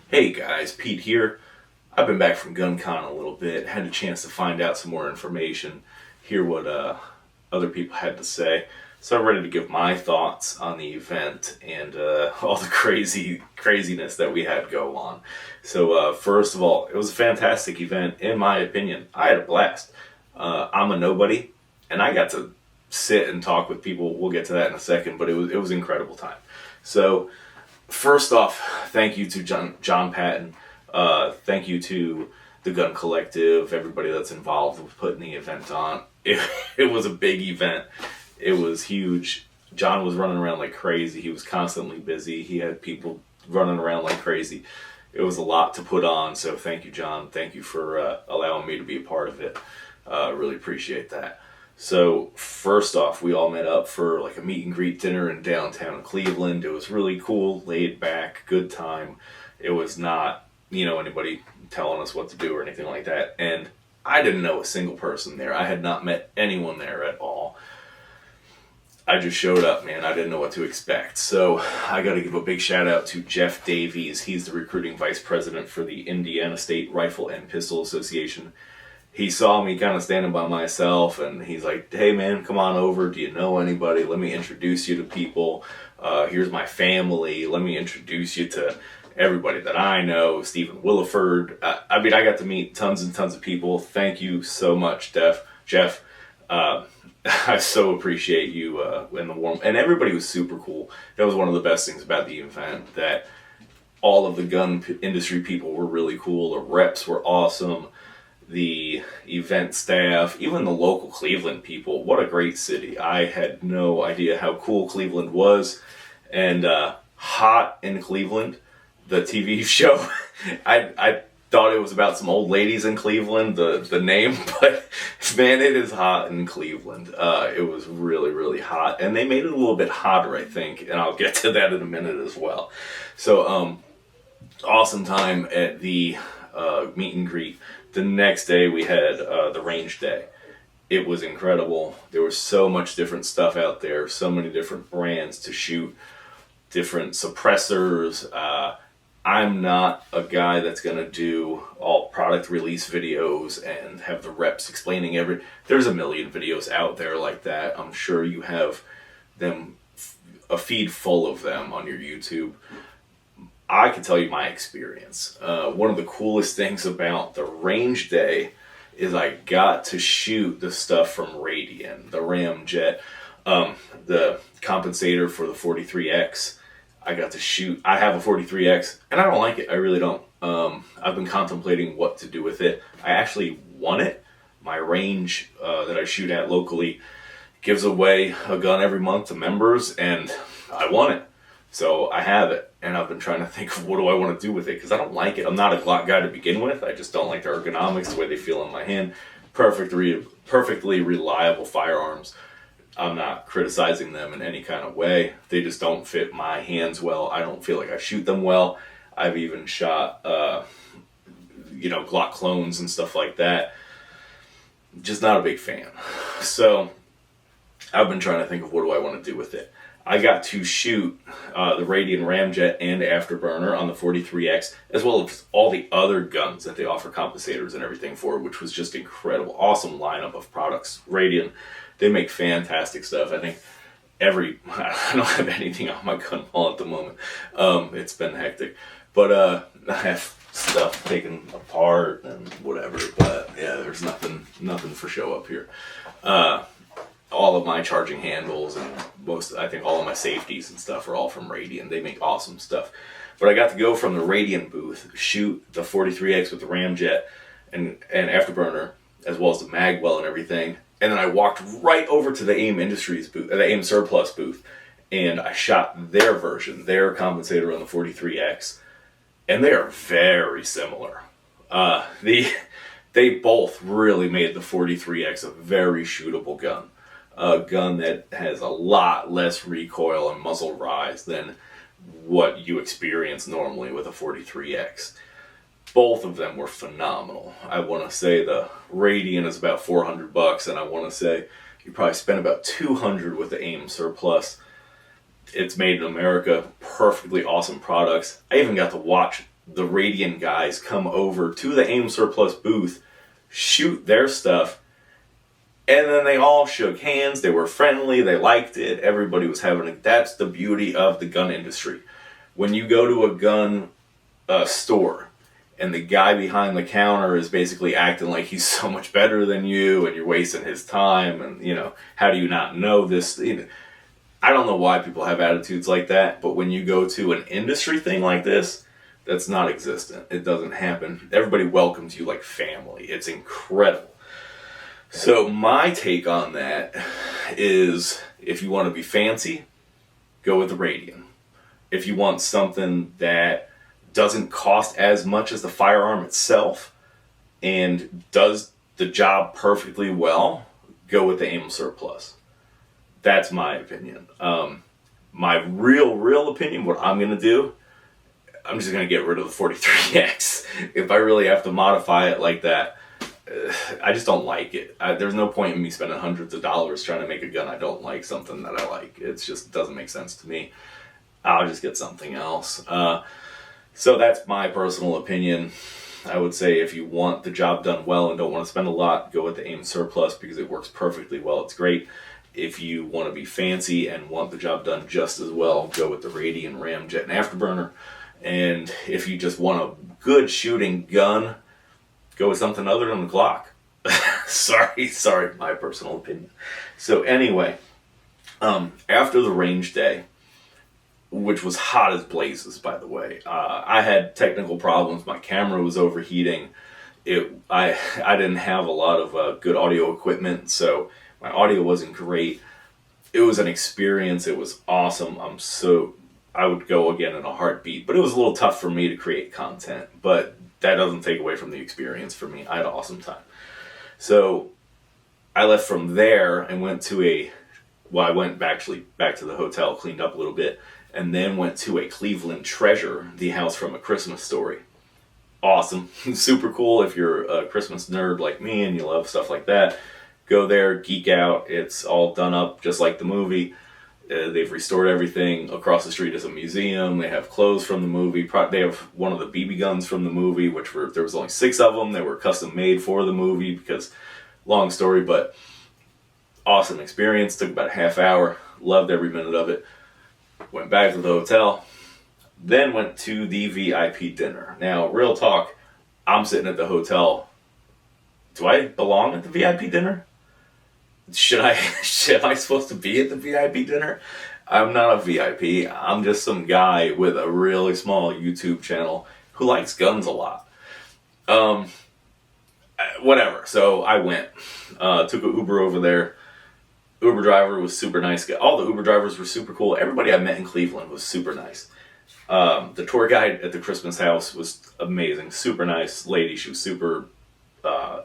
Hey guys, Pete here. I've been back from GunCon a little bit, had a chance to find out some more information, hear what other people had to say. So I'm ready to give my thoughts on the event and all the craziness that we had go on. So first of all, it was a fantastic event in my opinion. I had a blast. I'm a nobody, and I got to sit and talk with people. We'll get to that in a second, but it was an incredible time. So first off, thank you to John Patton. Thank you to the Gun Collective, everybody that's involved with putting the event on. It was a big event. It was huge. John was running around like crazy. He was constantly busy. He had people running around like crazy. It was a lot to put on. So thank you, John. Thank you for allowing me to be a part of it. Really appreciate that. So first off, we all met up for like a meet and greet dinner in downtown Cleveland. It was really cool, laid back, good time. It was not, anybody telling us what to do or anything like that. And I didn't know a single person there. I had not met anyone there at all. I just showed up, man. I didn't know what to expect. So I got to give a big shout out to Jeff Davies. He's the recruiting vice president for the Indiana State Rifle and Pistol Association. He saw me kind of standing by myself, and he's like, hey man, come on over. Do you know anybody? Let me introduce you to people. Here's my family. Let me introduce you to everybody that I know. Stephen Williford. I got to meet tons and tons of people. Thank you so much, Jeff. I so appreciate you and the warm, and everybody was super cool. That was one of the best things about the event, that all of the gun industry people were really cool. The reps were awesome. The event staff, even the local Cleveland people. What a great city. I had no idea how cool Cleveland was. And Hot in Cleveland, the TV show, I thought it was about some old ladies in Cleveland, the name, but man, it is hot in Cleveland. It was really, really hot. And they made it a little bit hotter, I think, and I'll get to that in a minute as well. So, awesome time at the meet and greet. The next day we had the range day. It was incredible. There was so much different stuff out there, so many different brands to shoot, different suppressors. I'm not a guy that's going to do all product release videos and have the reps explaining there's a million videos out there like that. I'm sure you have them, a feed full of them on your YouTube. I can tell you my experience. One of the coolest things about the range day is I got to shoot the stuff from Radian, the Ramjet, the compensator for the 43X. I got to shoot. I have a 43X, and I don't like it. I really don't. I've been contemplating what to do with it. I actually won it. My range that I shoot at locally gives away a gun every month to members, and I won it. So I have it, and I've been trying to think of what do I want to do with it, because I don't like it. I'm not a Glock guy to begin with. I just don't like the ergonomics, the way they feel in my hand. Perfectly reliable firearms. I'm not criticizing them in any kind of way. They just don't fit my hands well. I don't feel like I shoot them well. I've even shot, Glock clones and stuff like that. Just not a big fan. So I've been trying to think of what do I want to do with it. I got to shoot the Radian Ramjet and Afterburner on the 43X, as well as all the other guns that they offer compensators and everything for, which was just incredible. Awesome lineup of products. Radian, they make fantastic stuff. I think I don't have anything on my gun wall at the moment. It's been hectic. But I have stuff taken apart and whatever. But yeah, there's nothing for show up here. All of my charging handles and I think all of my safeties and stuff are all from Radian. They make awesome stuff. But I got to go from the Radian booth, shoot the 43X with the Ramjet and Afterburner, as well as the Magwell and everything. And then I walked right over to the AIM Industries booth, the AIM Surplus booth, and I shot their version, their compensator on the 43X. And they are very similar. They both really made the 43X a very shootable gun. A gun that has a lot less recoil and muzzle rise than what you experience normally with a 43X. Both of them were phenomenal. I want to say the Radian is about $400, and I want to say you probably spent about $200 with the AIM Surplus. It's made in America, perfectly awesome products. I even got to watch the Radiant guys come over to the AIM Surplus booth, shoot their stuff, and then they all shook hands. They were friendly. They liked it. Everybody was having it. That's the beauty of the gun industry. When you go to a gun store and the guy behind the counter is basically acting like he's so much better than you and you're wasting his time and, how do you not know this? I don't know why people have attitudes like that, but when you go to an industry thing like this, that's not existent. It doesn't happen. Everybody welcomes you like family. It's incredible. So my take on that is, if you want to be fancy, go with the Radian. If you want something that doesn't cost as much as the firearm itself and does the job perfectly well, go with the AIM Surplus. That's my opinion. My real opinion, what I'm going to do, I'm just going to get rid of the 43X. If I really have to modify it like that, I just don't like it. There's no point in me spending hundreds of dollars trying to make a gun I don't like, something that I like. It just doesn't make sense to me. I'll just get something else. So that's my personal opinion. I would say if you want the job done well and don't want to spend a lot, go with the AIM Surplus because it works perfectly well. It's great. If you want to be fancy and want the job done just as well, go with the Radian Ramjet and Afterburner. And if you just want a good shooting gun, go with something other than the Glock. sorry, my personal opinion. So anyway, after the range day, which was hot as blazes, by the way, I had technical problems. My camera was overheating. I didn't have a lot of good audio equipment, so my audio wasn't great. It was an experience. It was awesome. I would go again in a heartbeat, but it was a little tough for me to create content, but that doesn't take away from the experience for me. I had an awesome time. So I left from there and went to I went back to the hotel, cleaned up a little bit, and then went to a Cleveland Treasure, the house from A Christmas Story. Awesome. Super cool. If you're a Christmas nerd like me and you love stuff like that, go there, geek out. It's all done up just like the movie. They've restored everything. Across the street is a museum. They have clothes from the movie. They have one of the BB guns from the movie, there was only 6 of them. They were custom made for the movie because, long story, but awesome experience. Took about a half hour. Loved every minute of it. Went back to the hotel. Then went to the VIP dinner. Now, real talk, I'm sitting at the hotel. Do I belong at the VIP dinner? Should I supposed to be at the VIP dinner? I'm not a VIP. I'm just some guy with a really small YouTube channel who likes guns a lot. Whatever. So I went. Took an Uber over there. Uber driver was super nice. All the Uber drivers were super cool. Everybody I met in Cleveland was super nice. The tour guide at the Christmas house was amazing. Super nice lady. She was super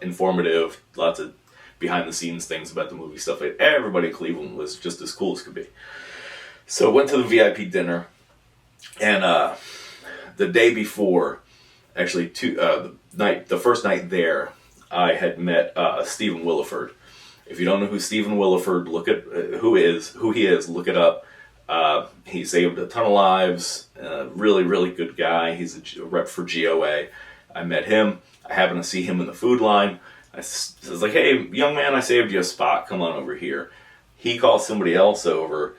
informative. Lots of behind the scenes things about the movie stuff. Everybody in Cleveland was just as cool as could be. So went to the VIP dinner, and the day before, actually the first night there, I had met Stephen Williford. If you don't know who Stephen Williford, look at who he is. Look it up. He saved a ton of lives. Really, really good guy. He's a rep for GOA. I met him. I happened to see him in the food line. I was like, "Hey, young man, I saved you a spot. Come on over here." He calls somebody else over.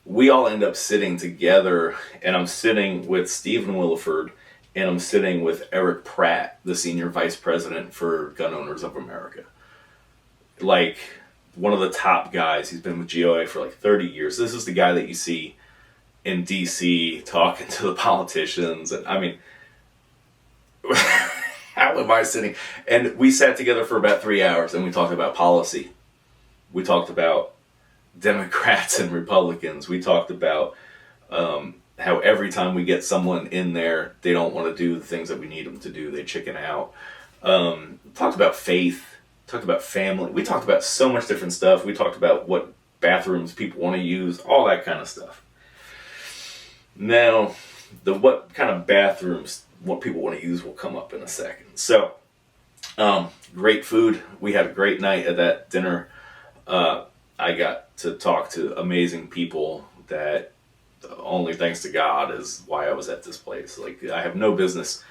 We all end up sitting together, and I'm sitting with Stephen Williford, and I'm sitting with Eric Pratt, the senior vice president for Gun Owners of America. Like, one of the top guys. He's been with GOA for like 30 years. This is the guy that you see in DC talking to the politicians. And I mean, how am I sitting? And we sat together for about 3 hours and we talked about policy. We talked about Democrats and Republicans. We talked about how every time we get someone in there, they don't want to do the things that we need them to do. They chicken out. Talked about faith. Talked about family. We talked about so much different stuff. We talked about what bathrooms people want to use, all that kind of stuff. Now, what kind of bathrooms, what people want to use will come up in a second. So, great food. We had a great night at that dinner. I got to talk to amazing people that only thanks to God is why I was at this place. Like, I have no business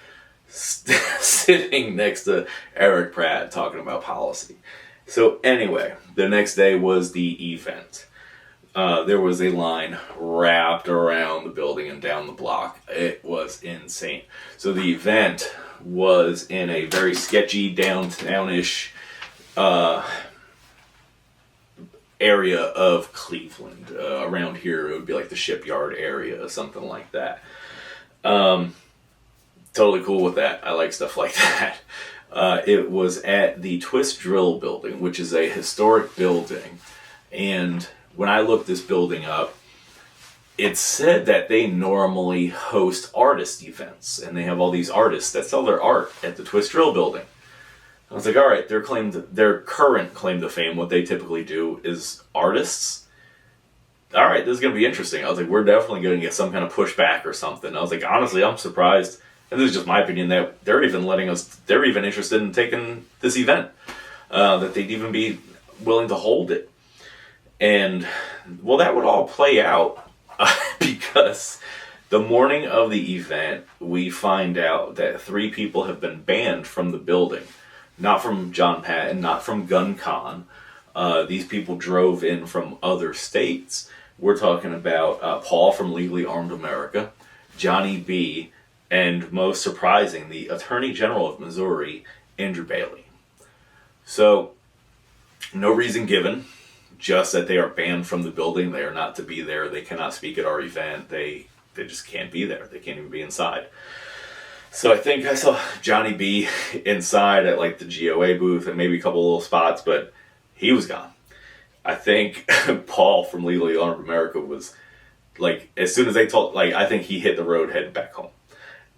sitting next to Eric Pratt talking about policy. So anyway, the next day was the event. There was a line wrapped around the building and down the block. It was insane. So the event was in a very sketchy downtownish area of Cleveland. Around here, it would be like the Shipyard area, something like that. Totally cool with that. I like stuff like that. It was at the Twist Drill building, which is a historic building. And when I looked this building up, it said that they normally host artist events. And they have all these artists that sell their art at the Twist Drill building. I was like, all right, their current claim to fame, what they typically do is artists. All right, this is going to be interesting. I was like, we're definitely going to get some kind of pushback or something. I was like, honestly, I'm surprised. And this is just my opinion, that they're even interested in taking this event, that they'd even be willing to hold it. And, well, that would all play out because the morning of the event, we find out that 3 people have been banned from the building. Not from John Patton, not from GunCon. These people drove in from other states. We're talking about Paul from Legally Armed America, Johnny B., and most surprising, the Attorney General of Missouri, Andrew Bailey. So, no reason given, just that they are banned from the building. They are not to be there. They cannot speak at our event. They just can't be there. They can't even be inside. So I think I saw Johnny B inside at like the GOA booth and maybe a couple little spots, but he was gone. I think Paul from Legally Armed America was like, as soon as they told, like, I think he hit the road heading back home.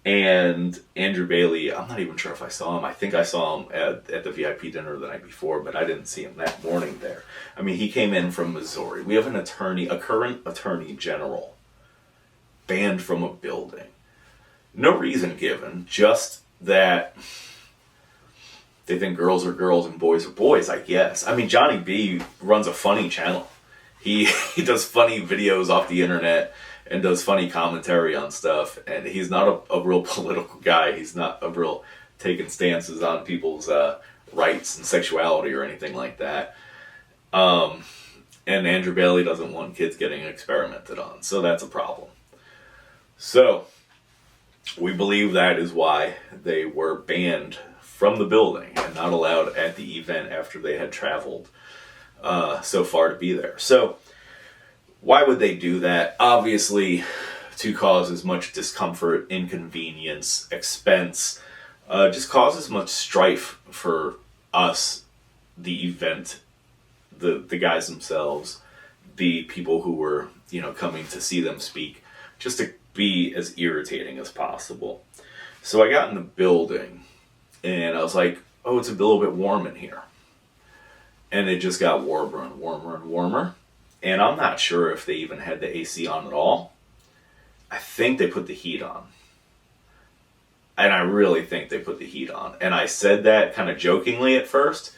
And Andrew Bailey, I'm not even sure if I saw him. I think I saw him at the VIP dinner the night before, but I didn't see him that morning there. I mean, he came in from Missouri. We have a current attorney general banned from a building. No reason given, just that they think girls are girls and boys are boys, I guess. I mean, Johnny B runs a funny channel. He does funny videos off the internet and does funny commentary on stuff. And he's not a real political guy. He's not a real taking stances on people's rights and sexuality or anything like that. And Andrew Bailey doesn't want kids getting experimented on. So that's a problem. So we believe that is why they were banned from the building and not allowed at the event after they had traveled so far to be there. So why would they do that? Obviously, to cause as much discomfort, inconvenience, expense, just cause as much strife for us, the event, the guys themselves, the people who were, coming to see them speak, just to be as irritating as possible. So I got in the building and I was like, oh, it's a little bit warm in here. And it just got warmer and warmer and warmer. And I'm not sure if they even had the AC on at all. I think they put the heat on. And I really think they put the heat on. And I said that kind of jokingly at first.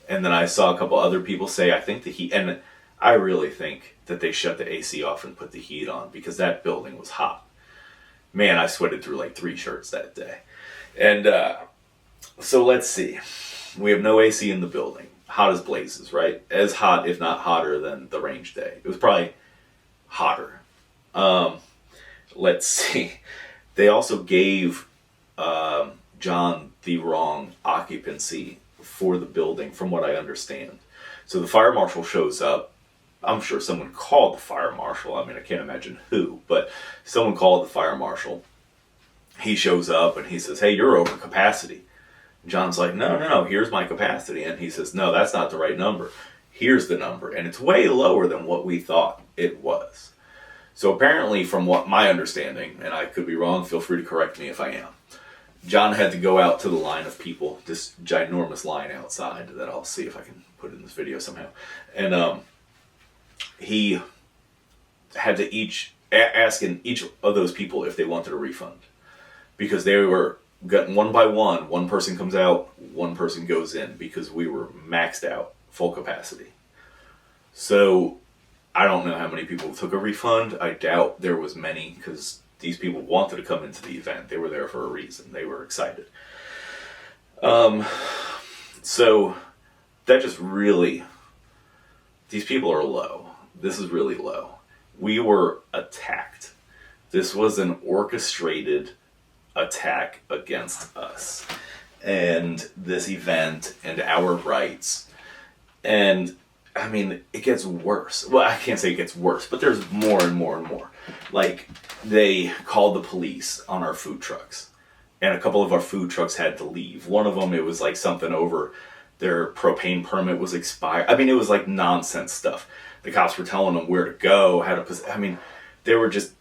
And then I saw a couple other people say, I think the heat... And I really think that they shut the AC off and put the heat on because that building was hot. Man, I sweated through like 3 shirts that day. And so let's see. We have no AC in the building. Hot as blazes, right? As hot, if not hotter, than the range day. It was probably hotter. Let's see. They also gave John the wrong occupancy for the building, from what I understand. So the fire marshal shows up. I'm sure someone called the fire marshal. I mean, I can't imagine who, but someone called the fire marshal. He shows up and he says, hey, you're over capacity. John's like, no, here's my capacity. And he says, no, that's not the right number. Here's the number. And it's way lower than what we thought it was. So apparently, from what my understanding, and I could be wrong, feel free to correct me if I am, John had to go out to the line of people, this ginormous line outside that I'll see if I can put in this video somehow. And he had to asking each of those people if they wanted a refund. Because they were getting one by one person comes out, one person goes in, because we were maxed out, full capacity. So I don't know how many people took a refund. I doubt there was many, because these people wanted to come into the event. They were there for a reason. They were excited. So that just really, these people are low. This is really low. We were attacked. This was an orchestrated attack against us and this event and our rights. And I mean, it gets worse. Well, I can't say it gets worse, but there's more and more and more. Like, they called the police on our food trucks, and a couple of our food trucks had to leave. One of them, it was like something over their propane permit was expired. I mean, it was like nonsense stuff. The cops were telling them where to go, how to. I mean, they were just.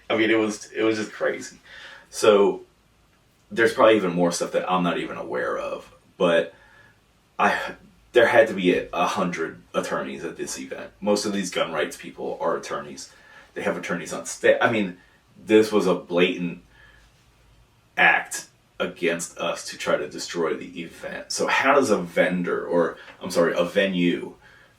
I mean, it was just crazy. So there's probably even more stuff that I'm not even aware of, but there had to be 100 attorneys at this event. Most of these gun rights people are attorneys. They have attorneys on staff. I mean, this was a blatant act against us to try to destroy the event. So how does a venue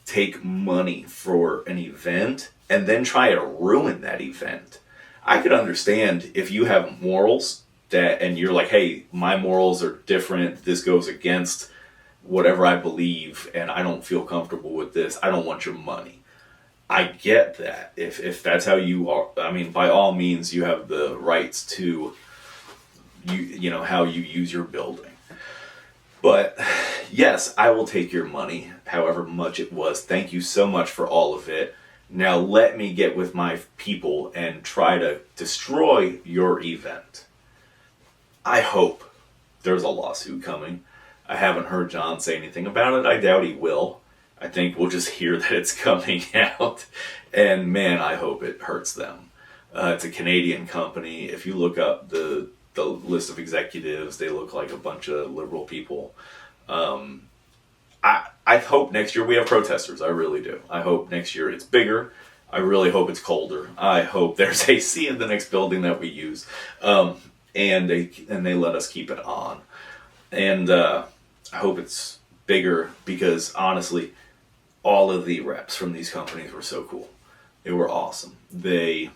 take money for an event and then try to ruin that event? I could understand if you have morals and you're like, hey, my morals are different. This goes against whatever I believe, and I don't feel comfortable with this. I don't want your money. I get that. If that's how you are, I mean, by all means, you have the rights to how you use your building. But yes, I will take your money, however much it was. Thank you so much for all of it. Now let me get with my people and try to destroy your event. I hope there's a lawsuit coming. I haven't heard John say anything about it. I doubt he will. I think we'll just hear that it's coming out. And man, I hope it hurts them. It's a Canadian company. If you look up the list of executives, they look like a bunch of liberal people. I hope next year we have protesters. I really do. I hope next year it's bigger. I really hope it's colder. I hope there's AC in the next building that we use. And they let us keep it on. And I hope it's bigger, because honestly, all of the reps from these companies were so cool. They were awesome. They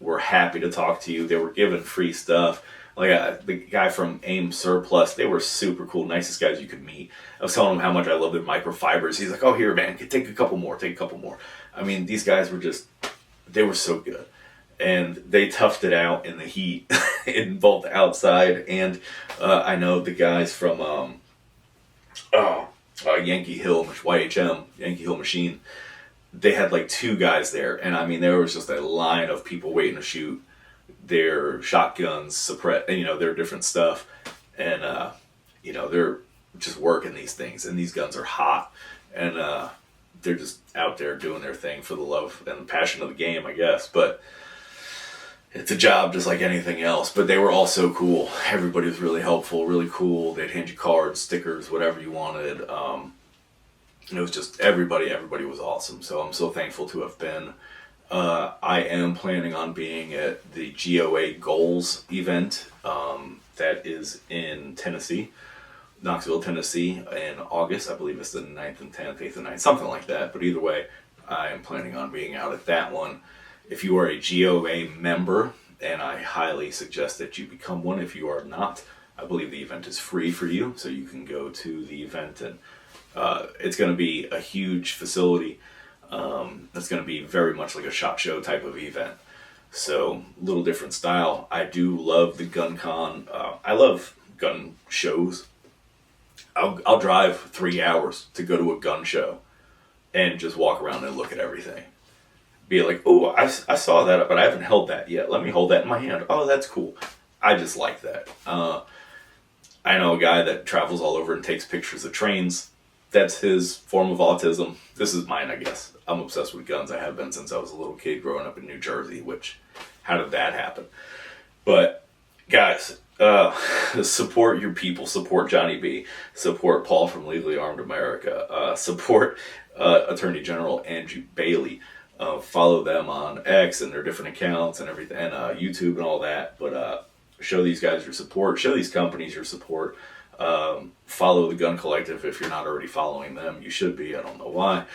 were happy to talk to you. They were giving free stuff. Like the guy from AIM Surplus, they were super cool, nicest guys you could meet. I was telling him how much I love their microfibers. He's like, oh, here, man, take a couple more. I mean, these guys were they were so good. And they toughed it out in the heat in both outside and I know the guys from Yankee Hill, YHM, Yankee Hill Machine, they had like 2 guys there. And I mean, there was just a line of people waiting to shoot their shotguns, their different stuff. And, they're just working these things. And these guns are hot. And they're just out there doing their thing for the love and the passion of the game, I guess. But it's a job just like anything else. But they were all so cool. Everybody was really helpful, really cool. They'd hand you cards, stickers, whatever you wanted. It was just everybody was awesome. So I'm so thankful to have been. I am planning on being at the GOA Goals event that is in Tennessee, Knoxville, Tennessee, in August. I believe it's the 9th and 10th, 8th and 9th, something like that. But either way, I am planning on being out at that one. If you are a GOA member, and I highly suggest that you become one if you are not, I believe the event is free for you, so you can go to the event, and it's going to be a huge facility. It's going to be very much like a SHOT Show type of event. So, little different style. I do love the GunCon. I love gun shows. I'll drive 3 hours to go to a gun show and just walk around and look at everything. Be like, oh, I saw that, but I haven't held that yet. Let me hold that in my hand. Oh, that's cool. I just like that. I know a guy that travels all over and takes pictures of trains. That's his form of autism. This is mine, I guess. I'm obsessed with guns. I have been since I was a little kid growing up in New Jersey, how did that happen? But, guys, support your people. Support Johnny B. Support Paul from Legally Armed America. Support Attorney General Andrew Bailey. Follow them on X and their different accounts and everything, and YouTube and all that. But show these guys your support. Show these companies your support. Follow the Gun Collective if you're not already following them. You should be. I don't know why.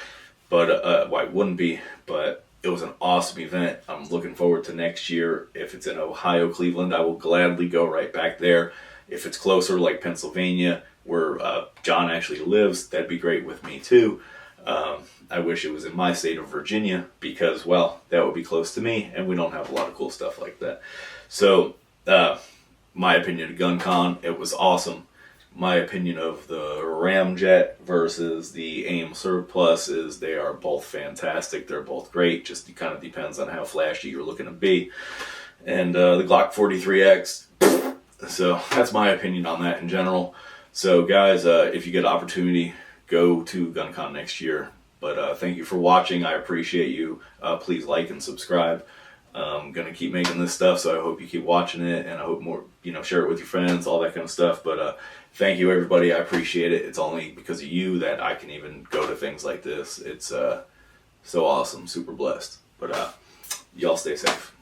but why wouldn't be? But it was an awesome event. I'm looking forward to next year. If it's in Ohio, Cleveland, I will gladly go right back there. If it's closer, like Pennsylvania, where John actually lives, that'd be great with me too. I wish it was in my state of Virginia because, well, that would be close to me, and we don't have a lot of cool stuff like that. So, my opinion of GunCon, it was awesome. My opinion of the Ramjet versus the AIM Surplus is they are both fantastic. They're both great. Just it kind of depends on how flashy you're looking to be. And the Glock 43X. So that's my opinion on that in general. So guys, if you get an opportunity, go to GunCon next year. But thank you for watching. I appreciate you. Please like and subscribe. I'm gonna keep making this stuff, so I hope you keep watching it, and I hope more, share it with your friends, all that kind of stuff. But thank you, everybody. I appreciate it. It's only because of you that I can even go to things like this. It's so awesome, super blessed. But y'all stay safe.